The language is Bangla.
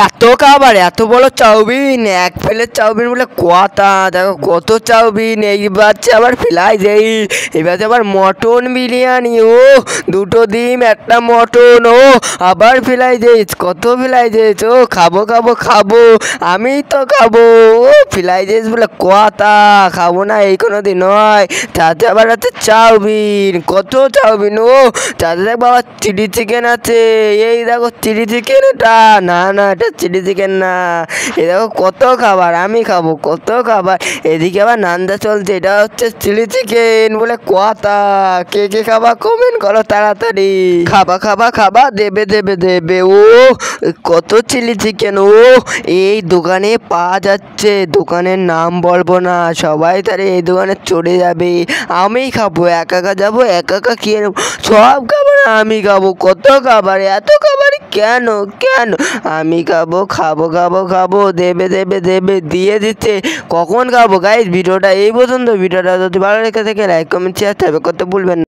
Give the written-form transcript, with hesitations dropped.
এত খাবার, এত বড় চাউমিন, এক প্লেট চাউমিন বলে কথা। দেখো কত চাউমিন। এইবার আবার ফ্রাইড রাইস, এবার আবার মটন বিরিয়ানি, ও দুটো ডিম একটা মটন, ও আবার ফ্রাইড রাইস, কত ফ্রাইড রাইস। ও খাবো খাবো খাবো, আমি তো খাবো। ও ফ্রাইড রাইস বলে কথা, খাবো না এই কোনো দিন নয়। তাতে আবার আছে চাউমিন, কত চাউমিন। ও তাতে দেখ বাবা চিলি চিকেন আছে, এই দেখো চিলি চিকেন। এটা না না, এটা চিলি চিকেন না। এ দেখো কত খাবার, আমি খাবো কত খাবার। এদিকে আবার নান্দা চলছে, এটা হচ্ছে চিলি চিকেন বলে কথা। কে কে খাবা কমেন্ট করো তাড়াতাড়ি। খাবা খাবা খাবা, দেবে দেবে দেবে। ও কত চিলি চিকেন। ও এই দোকানে পাওয়া যাচ্ছে, দোকানের নাম বলবো না, সবাই তারে এই দোকানে চড়ে যাবে। আমি খাবো, একা একা যাবো, একা একা খেয়ে নেবো সব খাবার। আমি খাবো, কত খাবার, এত খাবার কেন কেন? আমি খাবো খাবো খাবো খাবো, দেবে দেবে দেবে, দিয়ে দিচ্ছে। কখন খাবো গাইস? ভিডিওটা এই পর্যন্ত। ভিডিওটা যদি ভালো লেগে থাকে লাইক কমেন্ট শেয়ার করতে ভুলবেন না।